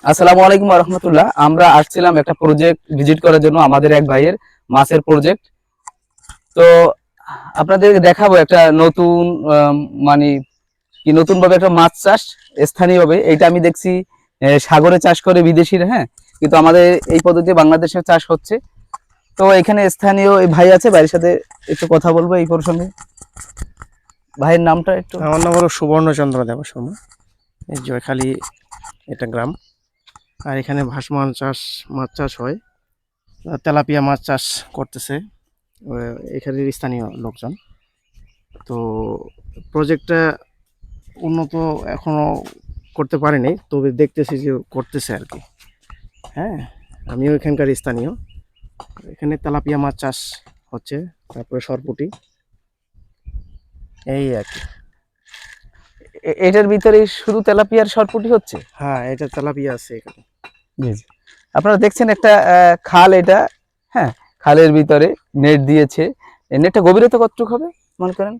আসসালামু আলাইকুম ওয়া রাহমাতুল্লাহ। আমরা আসছিলাম একটা প্রজেক্ট ভিজিট করার জন্য, আমাদের এক ভাইয়ের মাছের প্রজেক্ট। তো আপনাদেরকে দেখাবো একটা নতুন মানে কি নতুন ভাবে একটা মাছ চাষ স্থানীয় ভাবে। এইটা আমি দেখছি সাগরে চাষ করে বিদেশিরা, হ্যাঁ, কিন্তু আমাদের এই পদ্ধতিতে বাংলাদেশে চাষ হচ্ছে। তো এখানে স্থানীয় এই ভাই আছে, ভাইয়ের সাথে একটু কথা বলবো এই প্রসঙ্গে। ভাইয়ের নামটা একটু। আমার নাম হলো সুবর্ণচন্দ্র দেবশর্মা। এই জয়খালী এটা গ্রাম। আর এখানে ভাসমান মাছ চাষ হয়, তেলাপিয়া মাছ চাষ করতেছে এখানের স্থানীয় লোকজন। তো প্রজেক্টটা উন্নত এখনো করতে পারেনি, তবে দেখতেছি যে করতেছে আর কি। হ্যাঁ, আমিও এখানকার স্থানীয়। এখানে তেলাপিয়া মাছ চাষ হচ্ছে, তারপরে সরপুঁটি, এই আর কি। এটার ভিতরে শুধু তেলাপিয়ার সরপুঁটি হচ্ছে? হ্যাঁ, এটা তেলাপিয়া আছে এখানে। জি জি। আপনারা দেখছেন একটা খাল, এটা, হ্যাঁ, খালের ভিতরে নেট দিয়েছে। নেটটা গভীরতা কতটুকু হবে মনে করেন?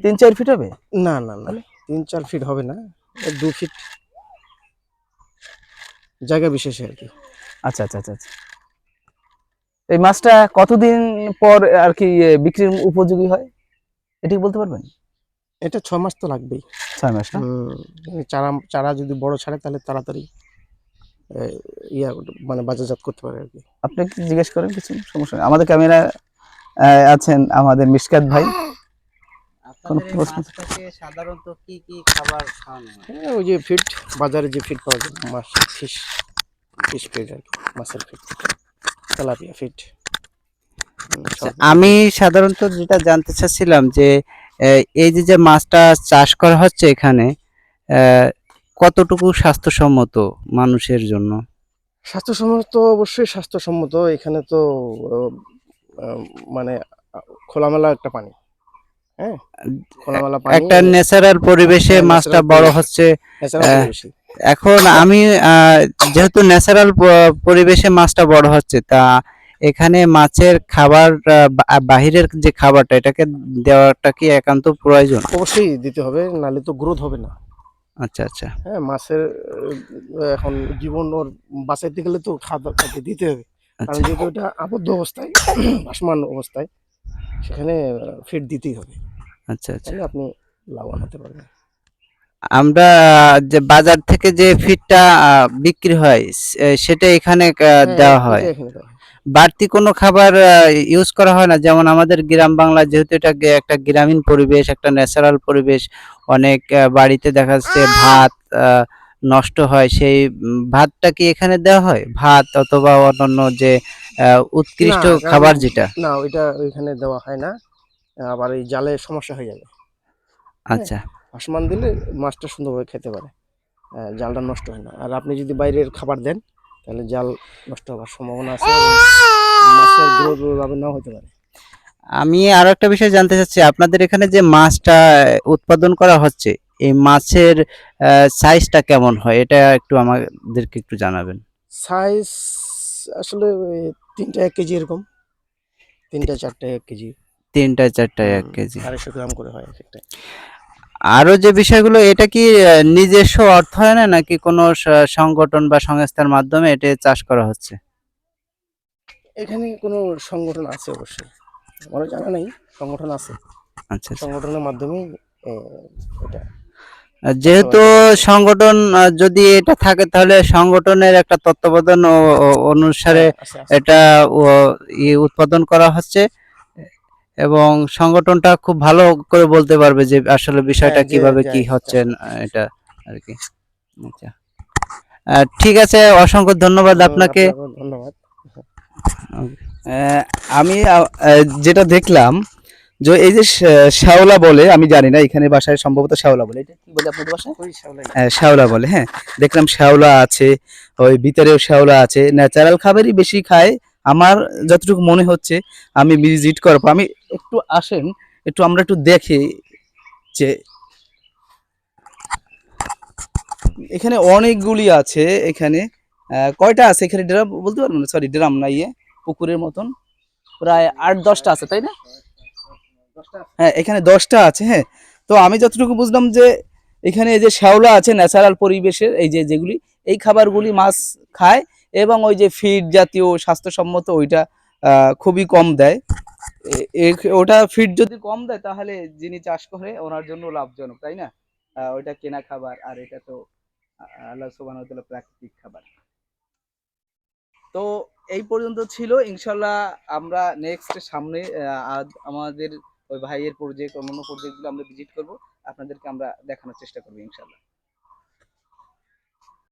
3-4 ফিট হবে? না না না, 3-4 ফিট হবে না, 2 ফিট, জায়গা বিশেষে আর কি। আচ্ছা আচ্ছা আচ্ছা আচ্ছা। এই মাছটা কতদিন পর আর কি বিক্রির উপযোগী হয়, এটি বলতে পারবেন? এটা 6 মাস তো লাগবেই। 6 মাস না? চারা চারা যদি বড় ছাড়ে তাহলে তাড়াতাড়ি ইয়া মানে বাজারজাত করতে পারে আর কি। আপনি কি জিজ্ঞেস করেন, কিছু সমস্যা নেই। আমাদের ক্যামেরা আছেন আমাদের মিশকাত ভাই। কোন আপনাদের এই প্রশ্ন? মাছটাকে সাধারণত কি কি খাবার খাওয়ানো হয়? ওই যে ফিড, বাজারে যে ফিড পাওয়া যায়, মাছ ফিশ ফিশ ফিড আর কি, মাছের ফিড, তেলাপিয়া ফিড। আচ্ছা, আমি সাধারণত যেটা জানতে চাচ্ছিলাম যে এই যে যে মাছটা চাষ করা হচ্ছে এখানে, কতটুকু স্বাস্থ্যসম্মত মানুষের জন্য? স্বাস্থ্যসম্মত, অবশ্যই স্বাস্থ্যসম্মত। এখানে তো আহ, আহ, মানে খোলামেলা একটা পানি। হ্যাঁ, খোলামেলা পানি, একটা ন্যাচারাল পরিবেশে মাছটা ন্যাচারাল বড় পরিবেশে, হচ্ছে। ন্যাচারাল আহ, পরিবেশে। এখন আমি যেহেতু ন্যাচারাল পরিবেশে মাছটা বড় হচ্ছে, তা এখানে মাছের খাবার বাহিরের যে খাবারটা এটাকে দেওয়াটা কি একান্ত প্রয়োজন? অবশ্যই দিতে হবে, নাহলে তো গ্রোথ হবে না। আচ্ছা আচ্ছা হ্যাঁ, মাছের এখন জীবন ওর বাঁচাইতে গেলে তো খাদ্য দিতে হবে। কারণ আচ্ছা যেহেতু এটা আবদ্ধ অবস্থায়, ভাসমান অবস্থায়, সেখানে ফিড দিতেই হবে, আচ্ছা আচ্ছা। তাহলে আপনি লাভবান হতে পারবেন। আমরা যে বাজার থেকে যে ফিডটা বিক্রি হয় সেটা এখানে হ্যাঁ, দেওয়া হয়। এটা এখানে দেওয়া হয়। বাড়তি কোনো খাবার ইউজ করা হয় না? যেমন আমাদের গ্রাম বাংলা, যেহেতু এটা একটা গ্রামীণ পরিবেশ, একটা ন্যাচারাল পরিবেশ, অনেক বাড়িতে দেখা যাচ্ছে ভাত নষ্ট হয়, সেই ভাতটা কি এখানে দেওয়া হয়? ভাত অথবা অন্যান্য যে না, উৎকৃষ্ট কারণ খাবার যেটা। না, ওইটা ওইখানে দেওয়া হয় না। আবার এই জালে সমস্যা হয়ে যাবে। হ্যাঁ, আচ্ছা ভাসমান দিলে মাছটা সুন্দরভাবে খেতে পারে, জালটা নষ্ট হয় না। আর আপনি যদি বাইরের খাবার দেন, তাহলে জাল নষ্ট হওয়ার সম্ভাবনা আছে এবং মাছের গ্রোথ ওইভাবে নাও হতে পারে। আমি আরো একটা বিষয় জানতে চাচ্ছি, আপনাদের এখানে যে মাছটা উৎপাদন করা হচ্ছে, এই মাছের সাইজটা কেমন হয়, এটা একটু আমাদেরকে একটু জানাবেন। সাইজ আসলে 3টা 1 কেজি এরকম, 3টা 4টা 1 কেজি। 3টা 4টা 1 কেজি। 250 গ্রাম করে হয় এক একটা। আরো যে বিষয়গুলো, এটা কি নিজস্ব অর্থায়নে নাকি কোনো সংগঠন বা সংস্থার মাধ্যমে এটা চাষ করা হচ্ছে? এখানে কোনো সংগঠন আছে অবশ্যই, আমার জানা নেই, সংগঠন আছে। আচ্ছা আচ্ছা। সংগঠনের মাধ্যমেই এটা যেহেতু বাস্তবায়ন করা হচ্ছে। সংগঠন যদি এটা থাকে, তাহলে সংগঠনের একটা তত্ত্বাবধান অনুসারে হ্যাঁ, আছে আছে। এটা ও, উৎপাদন করা হচ্ছে, এবং সংগঠনটা খুব ভালো করে বলতে পারবে যে আসলে বিষয়টা হ্যাঁ, যে কিভাবে কি যায় হচ্ছে চাষ করতে। এটা আর কি। আচ্ছা, ঠিক আছে, অসংখ্য ধন্যবাদ আপনাকে। আপনাকে ধন্যবাদ। আমি যেটা দেখলাম যে এই যে শ্যাওলা বলে, আমি জানি না, এখানে বাসায় সম্ভবত শ্যাওলা বলে, এটা কি বলে আপনাদের বাসায়? ওই সামলাই। শ্যাওলা বলে, হ্যাঁ। দেখলাম শ্যাওলা আছে, ওই ভিতরেও শ্যাওলা আছে। ন্যাচারাল খাবারই বেশি খায় আমার যতটুকু মনে হচ্ছে। আমি ভিজিট করবো, আমি একটু আসেন, একটু আমরা একটু দেখি যে এখানে অনেকগুলি আছে। এখানে কয়টা আছে এখানে ড্রাম বলতে পারবো না, সরি, ড্রাম না, পুকুরের মতন প্রায় 8-10টা আছে, তাই না? হ্যাঁ, এখানে 10টা আছে, হ্যাঁ। তো আমি যতটুকু বুঝলাম যে এখানে এই যে শ্যাওলা আছে ন্যাচারাল পরিবেশের, এই যে যেগুলি, এই খাবারগুলি মাছ খায়, এবং ওই যে ফিড জাতীয় স্বাস্থ্যসম্মত ওইটা খুবই কম দেয়। ওটা ফিড যদি কম দেয় তাহলে যিনি চাষ করে ওনার জন্য লাভজনক, তাই না? ওইটা কেনা খাবার, আর এটা তো আল্লাহ সুবহানাহু ওয়া তাআলা প্রাকৃতিক খাবার। তো এই পর্যন্ত ছিল, ইনশাল্লাহ আমরা নেক্সট সামনে আমাদের ওই ভাইয়ের প্রজেক্ট, অন্যান্য প্রজেক্টগুলো আমরা ভিজিট করব, আপনাদেরকে আমরা দেখানোর চেষ্টা করবো ইনশাল্লাহ।